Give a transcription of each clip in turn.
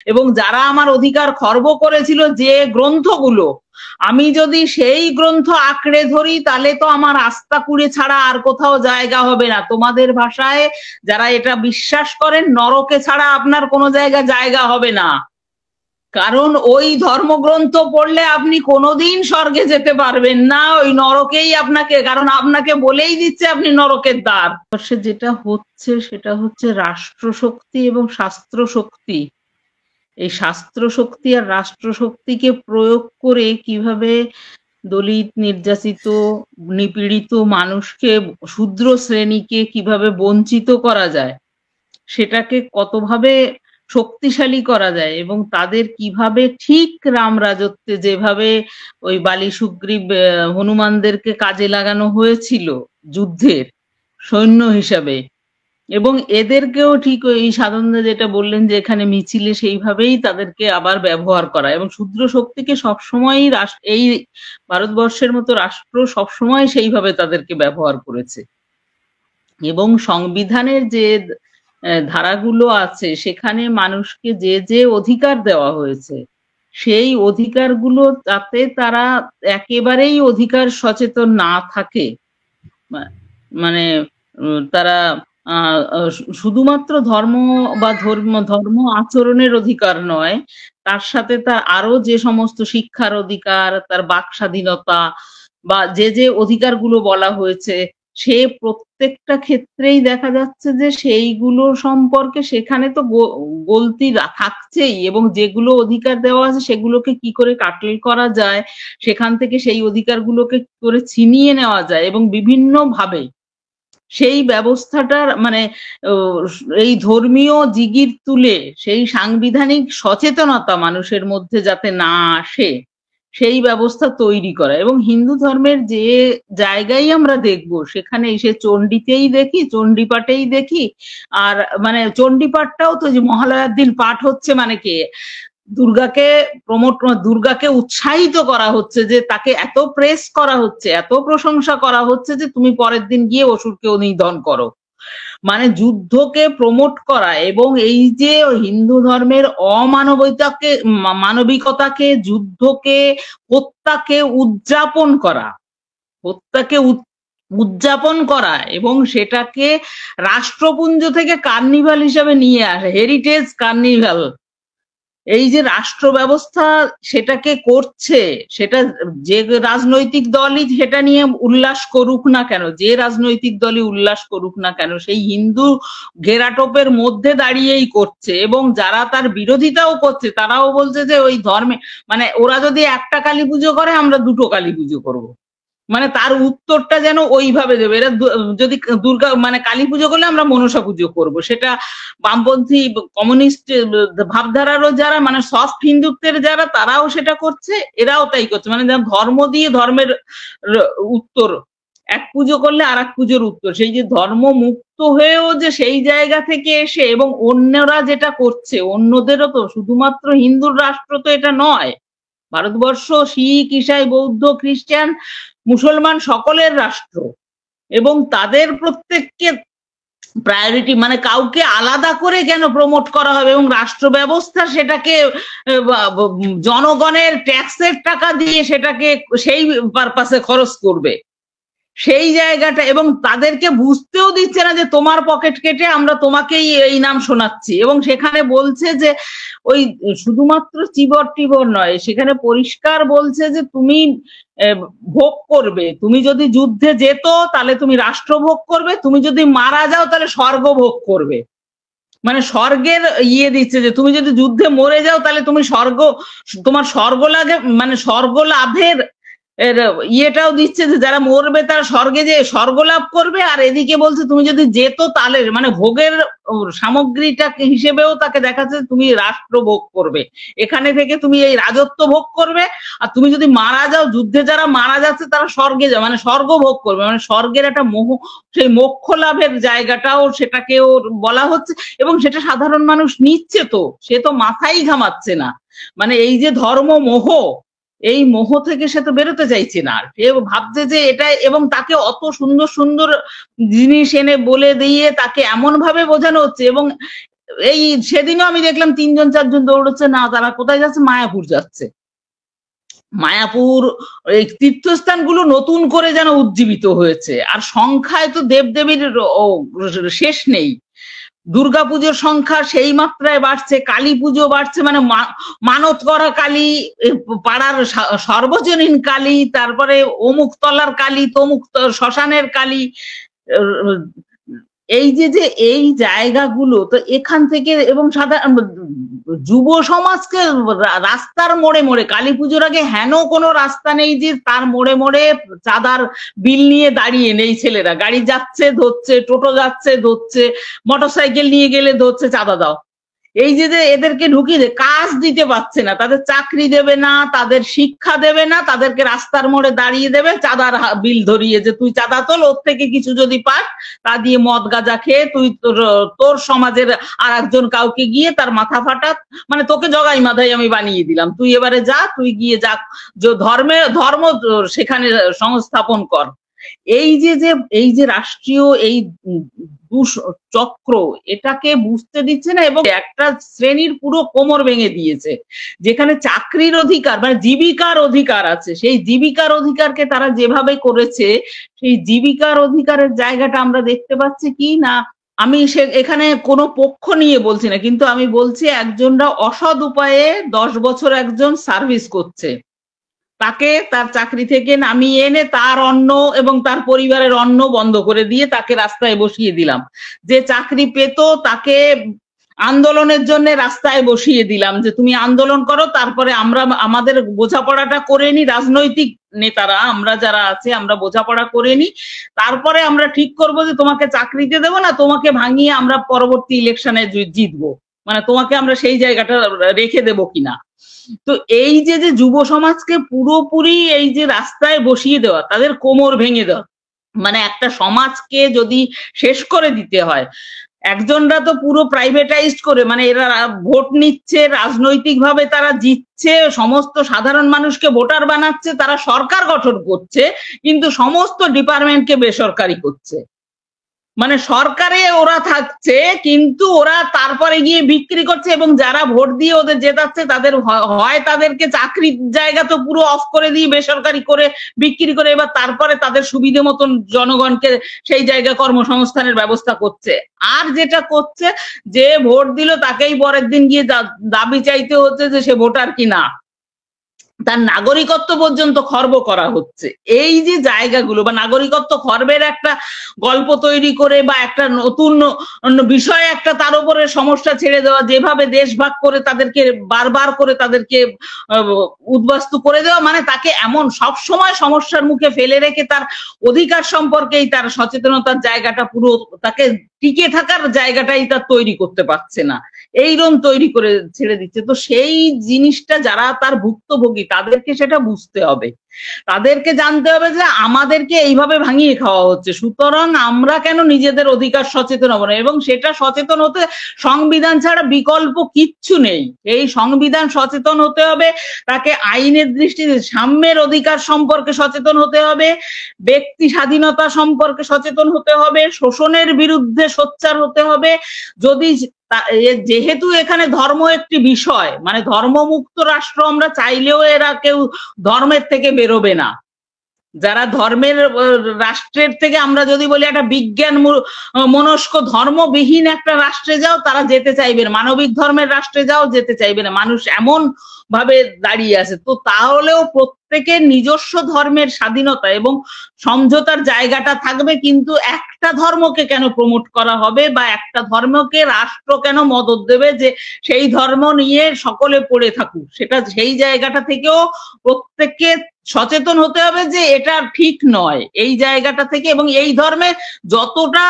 এবং যারা আমার অধিকার খর্ব করেছিল, যে গ্রন্থগুলো, আমি যদি সেই গ্রন্থ আঁকড়ে ধরি তাহলে তো আমার আস্তাকুড়ে ছাড়া আর কোথাও জায়গা হবে না। তোমাদের ভাষায় যারা এটা বিশ্বাস করেন, নরকে ছাড়া আপনার কোনো জায়গা হবে না। কারণ ওই ধর্মগ্রন্থ পড়লে আপনি কোনোদিন স্বর্গে যেতে পারবেন না, ওই নরকেই আপনাকে, কারণ আপনাকে বলেই দিচ্ছে আপনি নরকের দ্বার। যেটা হচ্ছে সেটা হচ্ছে রাষ্ট্রশক্তি এবং শাস্ত্র শক্তি। এই শাস্ত্র শক্তি আর রাষ্ট্র শক্তিকে প্রয়োগ করে কিভাবে দলিত, নির্যাতিত, নিপীড়িত মানুষকে, শূদ্র শ্রেণীকে কিভাবে বঞ্চিত করা যায়, সেটাকে কতভাবে শক্তিশালী করা যায়, এবং তাদের কিভাবে ঠিক রাম রাজত্বে যেভাবে ওই বালি সুগ্রীব হনুমানদেরকে কাজে লাগানো হয়েছিল যুদ্ধের সৈন্য হিসাবে, এবং এদেরকেও ঠিক ওই সাধনদা যেটা বললেন যে এখানে মিছিলে সেইভাবেই তাদেরকে আবার ব্যবহার করা। এবং শূদ্র শক্তিকে সবসময়ই এই ভারতবর্ষের মতো রাষ্ট্র সবসময় সেইভাবে তাদেরকে ব্যবহার করেছে। এবং সংবিধানের যে ধারাগুলো আছে সেখানে মানুষকে যে যে অধিকার দেওয়া হয়েছে, সেই অধিকারগুলো যাতে তারা একেবারেই অধিকার সচেতন না থাকে, মানে তারা শুধুমাত্র ধর্ম বা ধর্ম আচরণের অধিকার নয়, তার সাথে তার আরো যে সমস্ত শিক্ষার অধিকার, তার বাক স্বাধীনতা বা যে যে অধিকারগুলো বলা হয়েছে, সে প্রত্যেকটা ক্ষেত্রেই দেখা যাচ্ছে যে সেইগুলো সম্পর্কে সেখানে তো গলতি থাকছেই, এবং যেগুলো অধিকার দেওয়া আছে সেগুলোকে কি করে কাটল করা যায়, সেখান থেকে সেই অধিকারগুলোকে কি করে ছিনিয়ে নেওয়া যায়, এবং বিভিন্ন ভাবে সেই ব্যবস্থাটার মানে এই ধর্মীয় জিগির তুলে সেই সাংবিধানিক সচেতনতা মানুষের মধ্যে যাতে না আসে সেই ব্যবস্থা তৈরি করা। এবং হিন্দু ধর্মের যে জায়গায় আমরা দেখব সেখানে এসে চণ্ডীতেই দেখি, চণ্ডীপাঠেই দেখি, আর মানে চণ্ডীপাঠটাও তো যে মহালয়ার দিন পাঠ হচ্ছে, মানে কি দুর্গাকে দুর্গাকে উৎসাহিত করা হচ্ছে, যে তাকে এত প্রেস করা হচ্ছে, এত প্রশংসা করা হচ্ছে যে তুমি পরের দিন গিয়ে অসুরকে নিধন করো, মানে যুদ্ধকে প্রমোট করা। এবং এই যে হিন্দু ধর্মের অমানবিকতাকে, মানবিকতাকে, যুদ্ধকে, হত্যাকে উদযাপন করা, উদযাপন করা, এবং সেটাকে রাষ্ট্রপুঞ্জ থেকে কার্নিভাল হিসাবে নিয়ে আসে, হেরিটেজ কার্নিভাল। এই যে রাষ্ট্র ব্যবস্থা সেটাকে করছে, সেটা যে রাজনৈতিক দলই সেটা নিয়ে উল্লাস করুক না কেন, যে রাজনৈতিক দলই উল্লাস করুক না কেন, সেই হিন্দু ঘেরাটোপের মধ্যে দাঁড়িয়েই করছে। এবং যারা তার বিরোধিতাও করছে তারাও বলছে যে ওই ধর্মে, মানে ওরা যদি একটা কালী পুজো করে আমরা দুটো কালী পুজো করবো, মানে তার উত্তরটা যেন ওইভাবে দেবে। এরা যদি দুর্গা মানে কালী পুজো করলে আমরা মনসা পুজো করব, সেটা বামপন্থী কমিউনিস্ট ভাবধারারও যারা মানে সফট হিন্দুত্বের যারা, তারাও সেটা করছে, এরাও তাই করছে। মানে ধর্ম দিয়ে ধর্মের উত্তর, এক পুজো করলে আর এক পুজোর উত্তর, সেই যে ধর্ম মুক্ত হয়েও যে সেই জায়গা থেকে এসে, এবং অন্যরা যেটা করছে, অন্যদেরও তো, শুধুমাত্র হিন্দুর রাষ্ট্র তো এটা নয়, ভারতবর্ষ শিখ, ইসাই, বৌদ্ধ, খ্রিস্টান, মুসলমান সকলের রাষ্ট্র, এবং তাদের প্রত্যেককে প্রায়োরিটি, মানে কাউকে আলাদা করে কেন প্রমোট করা হবে, এবং রাষ্ট্র ব্যবস্থা সেটাকে জনগণের ট্যাক্সের টাকা দিয়ে সেটাকে সেই পারপাসে খরচ করবে, সেই জায়গাটা। এবং তাদেরকে বুঝতেও দিচ্ছে না যে তোমার পকেট কেটে আমরা তোমাকেই এই নাম শোনাচ্ছি। এবং সেখানে বলছে যে ওই শুধুমাত্র চিবর টিবর নয়, সেখানে পরিষ্কার বলছে যে তুমি ভোগ করবে, তুমি যদি যুদ্ধে যেত তাহলে তুমি রাষ্ট্র ভোগ করবে, তুমি যদি মারা যাও তাহলে স্বর্গ ভোগ করবে, মানে স্বর্গের ইয়ে দিচ্ছে যে তুমি যদি যুদ্ধে মরে যাও তাহলে তুমি তোমার স্বর্গ লাগে, মানে স্বর্গ লাভের ইয়েটাও দিচ্ছে যে যারা মরবে তারা স্বর্গে যে স্বর্গ লাভ করবে। আর এদিকে বলছে তুমি যদি যেত তাহলে, মানে ভোগের সামগ্রীটা হিসেবেও তাকে দেখাচ্ছে তুমি রাষ্ট্র ভোগ করবে, এখানে থেকে তুমি এই রাজত্ব ভোগ করবে, আর তুমি যদি মারা যাও, যুদ্ধে যারা মারা যাচ্ছে তারা স্বর্গে যাও, মানে স্বর্গ ভোগ করবে, মানে স্বর্গের একটা মোহ, সেই মোক্ষ লাভের জায়গাটাও সেটাকেও বলা হচ্ছে। এবং সেটা সাধারণ মানুষ নিচ্ছে, তো সে তো মাথাই ঘামাচ্ছে না, মানে এই যে ধর্ম মোহ, এই মোহ থেকে সে তো বেরোতে চাইছে না, সে ভাবছে যে এটা, এবং তাকে অত সুন্দর সুন্দর জিনিস এনে বলে দিয়ে তাকে এমন ভাবে বোঝানো হচ্ছে। এবং এই সেদিনও আমি দেখলাম 3-4 জন দৌড়চ্ছে, না তারা কোথায় যাচ্ছে? মায়াপুর যাচ্ছে। মায়াপুর এই তীর্থস্থানগুলো নতুন করে যেন উজ্জীবিত হয়েছে, আর সংখ্যায় তো দেবদেবীর শেষ নেই। দুর্গাপুজোর সংখ্যা সেই মাত্রায় বাড়ছে, কালী পুজো বাড়ছে, মানে মানত করা কালী, পাড়ার সর্বজনীন কালী, তারপরে অমুক তলার কালী, তমুক শ্মশানের কালী। এই যে এই জায়গাগুলো তো এখান থেকে, এবং সাধারণ যুব সমাজকে রাস্তার মোড়ে মোড়ে, কালী পুজোর আগে হেন কোনো রাস্তা নেই যে তার মোড়ে মোড়ে চাঁদার বিল নিয়ে দাঁড়িয়ে নেই ছেলেরা। গাড়ি যাচ্ছে ধরছে, টোটো যাচ্ছে ধরছে, মোটরসাইকেল নিয়ে গেলে ধরছে চাঁদা দাও। এই যে এদেরকে ঢুকিয়ে কাজ দিতে পারছে না, তাদের চাকরি দেবে না, তাদের শিক্ষা দেবে না, তাদেরকে রাস্তার মোড়ে দাঁড়িয়ে দেবে চাঁদার বিল ধরিয়ে, যে তুই চাঁদা তোল, ওর থেকে কিছু যদি পাস তা দিয়ে মদ গাঁজা খেয়ে তুই তোর সমাজের আর একজন কাউকে গিয়ে তার মাথা ফাটা, মানে তোকে জগাই মাথায় আমি বানিয়ে দিলাম, তুই এবারে যা, তুই গিয়ে যা ধর্ম সেখানে সংস্থাপন কর। এই যে রাষ্ট্রীয় এই চক্র এটাকে বুঝতে দিচ্ছে না, এবং একটা শ্রেণীর পুরো কোমর ভেঙে দিয়েছে। যেখানে চাকরির অধিকার মানে জীবিকার অধিকার আছে, সেই জীবিকার অধিকারকে তারা যেভাবে করেছে, সেই জীবিকার অধিকারের জায়গাটা আমরা দেখতে পাচ্ছি কি না। আমি এখানে কোনো পক্ষ নিয়ে বলছি না, কিন্তু আমি বলছি একজনরা অসৎ উপায়ে 10 বছর একজন সার্ভিস করছে, তাকে তার চাকরি থেকে নামিয়ে এনে তার অন্ন এবং তার পরিবারের অন্ন বন্ধ করে দিয়ে তাকে রাস্তায় বসিয়ে দিলাম। যে চাকরি পেত তাকে আন্দোলনের জন্য রাস্তায় বসিয়ে দিলাম, যে তুমি আন্দোলন করো, তারপরে আমরা আমাদের বোঝাপড়াটা করে নি, রাজনৈতিক নেতারা আমরা যারা আছে আমরা বোঝাপড়া করে নি, তারপরে আমরা ঠিক করবো যে তোমাকে চাকরিতে দেবো না, তোমাকে ভাঙিয়ে আমরা পরবর্তী ইলেকশনে জিতবো, মানে তোমাকে আমরা সেই জায়গাটা রেখে দেবো কিনা। তো এই যে যুব সমাজকে পুরোপুরি এই যে রাস্তায় বসিয়ে দেওয়া, তাদের কোমর ভেঙে দেওয়া, মানে একটা সমাজকে যদি শেষ করে দিতে হয়, একজনরা তো পুরো প্রাইভেটাইজড করে, মানে এরা ভোট নিচ্ছে, রাজনৈতিক ভাবে তারা জিতছে, সমস্ত সাধারণ মানুষকে ভোটার বানাচ্ছে, তারা সরকার গঠন করছে, কিন্তু সমস্ত ডিপার্টমেন্টকে বেসরকারি করছে। মানে সরকারে ওরা থাকছে কিন্তু ওরা তারপরে গিয়ে বিক্রি করছে, এবং যারা ভোট দিয়ে ওদের জেতাচ্ছে তাদের হয় তাদেরকে চাকরির জায়গা তো পুরো অফ করে দিয়ে বেসরকারি করে বিক্রি করে, এবার তারপরে তাদের সুবিধে মতন জনগণকে সেই জায়গায় কর্মসংস্থানের ব্যবস্থা করছে। আর যেটা করছে, যে ভোট দিল তাকেই পরের দিন গিয়ে দাবি চাইতে হচ্ছে যে সে ভোটার কিনা, তার নাগরিকত্ব পর্যন্ত খর্ব করা হচ্ছে। এই যে জায়গাগুলো বা নাগরিকত্ব খর্বের একটা গল্প তৈরি করে বা একটা নতুন বিষয় একটা তার উপরে সমস্যা ছেড়ে দেওয়া, যেভাবে দেশ ভাগ করে তাদেরকে বারবার করে তাদেরকে উদ্বাস্তু করে দেওয়া, মানে তাকে এমন সব সময় সমস্যার মুখে ফেলে রেখে তার অধিকার সম্পর্কেই তার সচেতনতার জায়গাটা পুরো তাকে টিকে থাকার জায়গাটাই তার তৈরি করতে পারছে না, এইরকম তৈরি করে ছেড়ে দিচ্ছে। তো সেই জিনিসটা যারা তার ভুক্তভোগী তাদেরকে সেটা বুঝতে হবে, তাদেরকে জানতে হবে যে আমাদেরকে এইভাবে ভাঙিয়ে খাওয়া হচ্ছে, সুতরাং আমরা কেন নিজেদের অধিকার সচেতন হব না, এবং সেটা সচেতন হতে সংবিধান ছাড়া বিকল্প কিচ্ছু নেই। এই সংবিধান সচেতন হতে হবে, তাকে আইনের দৃষ্টিতে সাম্যের অধিকার সম্পর্কে সচেতন হতে হবে, ব্যক্তি স্বাধীনতা সম্পর্কে সচেতন হতে হবে, শোষণের বিরুদ্ধে সোচ্চার হতে হবে। যদি যেহেতু এখানে ধর্ম একটি বিষয়, মানে ধর্মমুক্ত রাষ্ট্র আমরা চাইলেও এরা কেউ ধর্মের থেকে বেরোবে না। যারা ধর্মের রাষ্ট্রের থেকে আমরা যদি বলি একটা বিজ্ঞান মনস্ক ধর্মবিহীন একটা রাষ্ট্রে যাও, তারা যেতে চাইবে না, মানবিক ধর্মের রাষ্ট্রে যাও যেতে চাইবে না, মানুষ এমন ভাবে দাঁড়িয়ে আছে। তো তাহলেও প্রত্যেকের নিজস্ব ধর্মের স্বাধীনতা এবং সমঝোতার জায়গাটা থাকবে, কিন্তু একটা ধর্মকে কেন প্রমোট করা হবে বা একটা ধর্মকে রাষ্ট্র কেন মদত দেবে যে সেই ধর্ম নিয়ে সকলে পড়ে থাকুক, সেটা সেই জায়গাটা থেকেও প্রত্যেককে সচেতন হতে হবে যে এটা ঠিক নয় এই জায়গাটা থেকে। এবং এই ধর্মে যতটা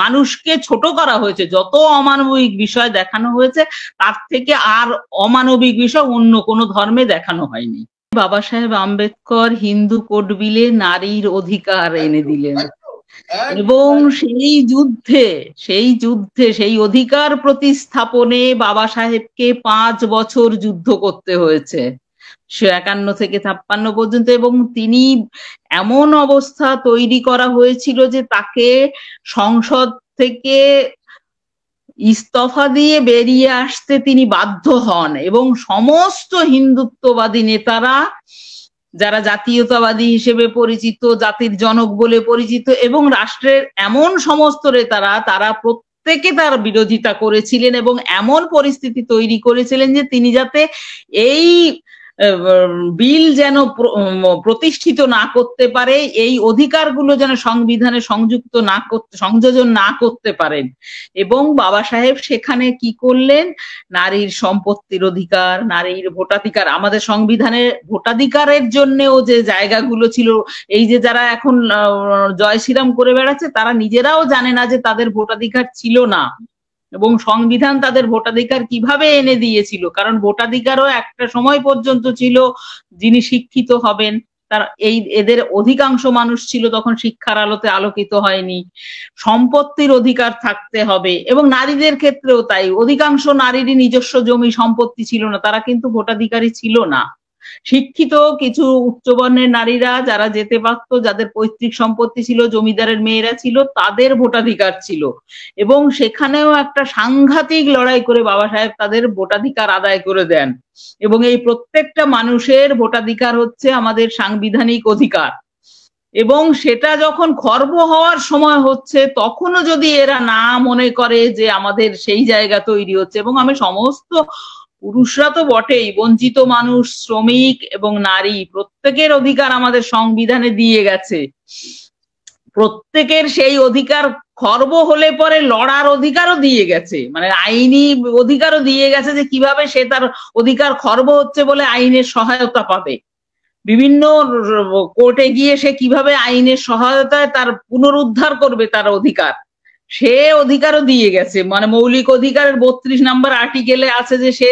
মানুষকে ছোট করা হয়েছে, যত অমানবিক বিষয় দেখানো হয়েছে, তার থেকে আর অমানবিক বিষয় অন্য কোনো ধর্মে দেখানো হয়নি। বাবা সাহেব আম্বেদকর হিন্দু কোড বিলে নারীর অধিকার এনে দিলেন, এবং সেই যুদ্ধে সেই অধিকার প্রতিস্থাপনে বাবা সাহেবকে 5 বছর যুদ্ধ করতে হয়েছে, 51 থেকে 56 পর্যন্ত। এবং তিনি এমন অবস্থা তৈরি করা হয়েছিল যে তাকে সংসদ থেকে ইস্তফা দিয়ে বেরিয়ে আসতে তিনি বাধ্য হন এবং সমস্ত হিন্দুত্ববাদী নেতারা, যারা জাতীয়তাবাদী হিসেবে পরিচিত, জাতির জনক বলে পরিচিত এবং রাষ্ট্রের এমন সমস্ত নেতারা, তারা প্রত্যেকে তার বিরোধিতা করেছিলেন এবং এমন পরিস্থিতি তৈরি করেছিলেন যে তিনি যাতে এই বিল যেন প্রতিষ্ঠিত না করতে পারে, এই অধিকারগুলো যেন সংবিধানে সংযোজন না করতে পারেন। এবং বাবা সাহেব সেখানে কি করলেন, নারীর সম্পত্তির অধিকার, নারীর ভোটাধিকার, আমাদের সংবিধানে ভোটাধিকারের জন্যও যে জায়গাগুলো ছিল, এই যে যারা এখন জয় শ্রীরাম করে বেড়াচ্ছে তারা নিজেরাও জানে না যে তাদের ভোটাধিকার ছিল না এবং সংবিধান তাদের ভোটাধিকার কিভাবে এনে দিয়েছিল। কারণ ভোটাধিকারও একটা সময় পর্যন্ত ছিল, যিনি শিক্ষিত হবেন তার এদের অধিকাংশ মানুষ ছিল তখন শিক্ষার আলোতে আলোকিত হয়নি। সম্পত্তির অধিকার থাকতে হবে এবং নারীদের ক্ষেত্রেও তাই, অধিকাংশ নারীরই নিজস্ব জমি সম্পত্তি ছিল না, তারা কিন্তু ভোটাধিকারী ছিল না। শিক্ষিত কিছু উচ্চবর্ণের নারীরা যারা যেতে পারত, যাদের পৈতৃক সম্পত্তি ছিল, জমিদারের মেয়েরা ছিল, তাদের ভোটাধিকার ছিল এবং সেখানেও একটা সাংঘাতিক লড়াই করে বাবা সাহেব তাদের ভোটাধিকার আদায় করে দেন। এবং এই প্রত্যেকটা মানুষের ভোটাধিকার হচ্ছে আমাদের সাংবিধানিক অধিকার এবং সেটা যখন খর্ব হওয়ার সময় হচ্ছে তখনও যদি এরা না মনে করে যে আমাদের সেই জায়গা তৈরি হচ্ছে, এবং আমি সমস্ত পুরুষরা তো বটেই, বঞ্চিত মানুষ, শ্রমিক এবং নারী প্রত্যেকের অধিকার আমাদের সংবিধানে দিয়ে গেছে, প্রত্যেকের সেই অধিকার খর্ব হলে পরে লড়ার অধিকারও দিয়ে গেছে, মানে আইনি অধিকারও দিয়ে গেছে যে কিভাবে সে তার অধিকার খর্ব হচ্ছে বলে আইনের সহায়তা পাবে, বিভিন্ন কোর্টে গিয়ে সে কিভাবে আইনের সহায়তায় তার পুনরুদ্ধার করবে তার অধিকার, সে অধিকারও দিয়ে গেছে। মানে মৌলিক অধিকারের 32 নম্বর আর্টিকেলে আছে যে সে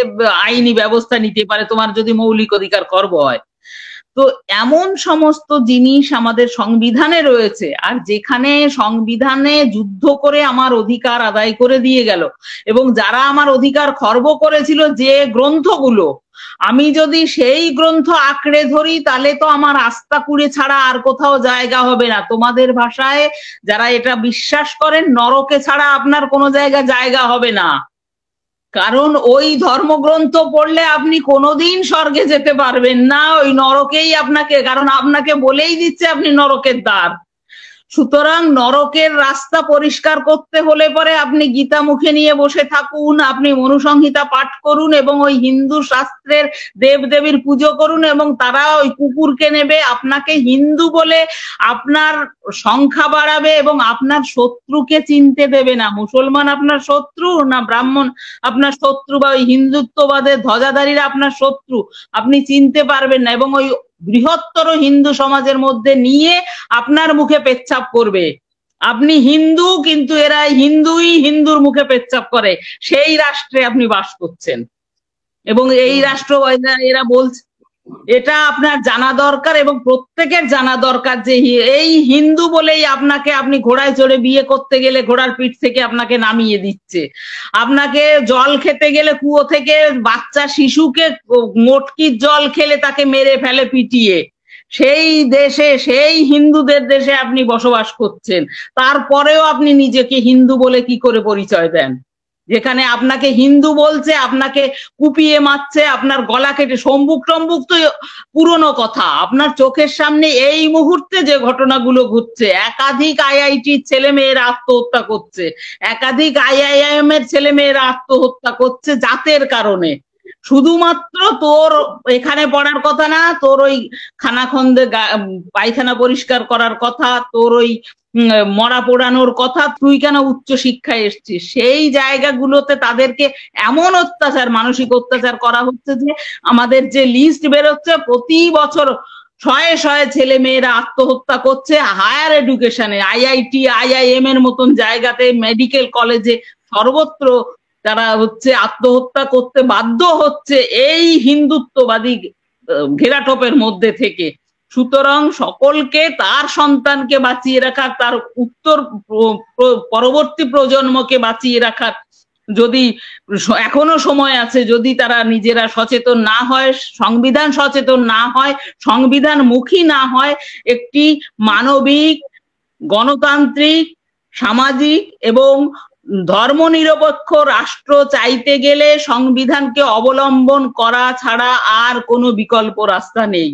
আইনি ব্যবস্থা নিতে পারে তোমার যদি মৌলিক অধিকার খর্ব হয়। তো এমন সমস্ত জিনিস আমাদের সংবিধানে রয়েছে, আর যেখানে সংবিধানে যুদ্ধ করে আমার অধিকার আদায় করে দিয়ে গেল এবং যারা আমার অধিকার খর্ব করেছিল, যে গ্রন্থগুলো, আমি যদি সেই গ্রন্থ আঁকড়ে ধরি তাহলে তো আমার আস্থা কুড়ে ছাড়া আর কোথাও জায়গা হবে না। তোমাদের ভাষায় যারা এটা বিশ্বাস করেন, নরকে ছাড়া আপনার কোনো জায়গা হবে না, কারণ ওই ধর্মগ্রন্থ পড়লে আপনি কোনোদিন স্বর্গে যেতে পারবেন না, ওই নরকেই আপনাকে, কারণ আপনাকে বলেই দিচ্ছে আপনি নরকের দ্বার। সুতরাং নরকের রাস্তা পরিষ্কার করতে হলে পরে আপনি গীতা মুখে নিয়ে বসে থাকুন, আপনি মনুসংহিতা পাঠ করুন এবং ওই হিন্দু শাস্ত্রের দেবদেবীর পুজো করুন এবং তারা ওই কুকুরকে নেবে, আপনাকে হিন্দু বলে আপনার সংখ্যা বাড়াবে এবং আপনার শত্রুকে চিনতে দেবে না। মুসলমান আপনার শত্রু না ব্রাহ্মণ আপনার শত্রু বা ওই হিন্দুত্ববাদের ধ্বজাধারীরা আপনার শত্রু, আপনি চিনতে পারবেন না এবং ওই বৃহত্তর হিন্দু সমাজের মধ্যে নিয়ে আপনার মুখে পেচ্ছাপ করবে। আপনি হিন্দু কিন্তু এরা হিন্দুই হিন্দুর মুখে পেচ্ছাপ করে, সেই রাষ্ট্রে আপনি বাস করছেন এবং এই রাষ্ট্র এরা বলছে, এটা আপনার জানা দরকার এবং প্রত্যেকের জানা দরকার যে এই হিন্দু বলেই আপনাকে, আপনি ঘোড়ায় চড়ে বিয়ে করতে গেলে ঘোড়ার পিঠ থেকে আপনাকে নামিয়ে দিচ্ছে, আপনাকে জল খেতে গেলে কুয়ো থেকে বাচ্চা শিশুকে মটকির জল খেলে তাকে মেরে ফেলে পিটিয়ে, সেই দেশে, সেই হিন্দুদের দেশে আপনি বসবাস করছেন, তারপরেও আপনি নিজেকে হিন্দু বলে কি করে পরিচয় দেন? যেখানে আপনাকে হিন্দু বলছে, আপনাকে কুপিয়ে মারছে, আপনার গলা কেটে, সম্মুখ তো পুরনো কথা, আপনার চোখের সামনে এই মুহূর্তে যে ঘটনাগুলো ঘটছে, একাধিক আইআইটির ছেলে মেয়েরা আত্মহত্যা করছে, একাধিক আইআইএম এর ছেলে মেয়েরা আত্মহত্যা করছে জাতের কারণে। শুধুমাত্র তোর এখানে পড়ার কথা না, তোর ওই খানাখন্দে পায়খানা পরিষ্কার করার কথা, তোর ওই মরা পোড়ানোর কথা, তুই কেন উচ্চ শিক্ষায় এসছিস, সেই জায়গাগুলোতে তাদেরকে এমন অত্যাচার, মানসিক অত্যাচার করা হচ্ছে যে আমাদের যে লিস্ট বেরোচ্ছে প্রতি বছর শয়ে শয়ে ছেলে মেয়েরা আত্মহত্যা করছে হায়ার এডুকেশনে, আইআইটি আইআইএম এর মতন জায়গাতে, মেডিকেল কলেজে, সর্বত্র তারা হচ্ছে আত্মহত্যা করতে বাধ্য হচ্ছে এই হিন্দুত্ববাদী ঘেরাটোপের মধ্যে থেকে। সুতরাং সকলকে তার সন্তানকে বাঁচিয়ে রাখার, তার উত্তর পরবর্তী প্রজন্মকে বাঁচিয়ে রাখার যদি এখনো সময় আছে, যদি তারা নিজেরা সচেতন না হয়, সংবিধান সচেতন না হয়, সংবিধান মুখী না হয়, একটি মানবিক, গণতান্ত্রিক, সামাজিক এবং ধর্মনিরপেক্ষ রাষ্ট্র চাইতে গেলে সংবিধানকে অবলম্বন করা ছাড়া আর কোনো বিকল্প রাস্তা নেই।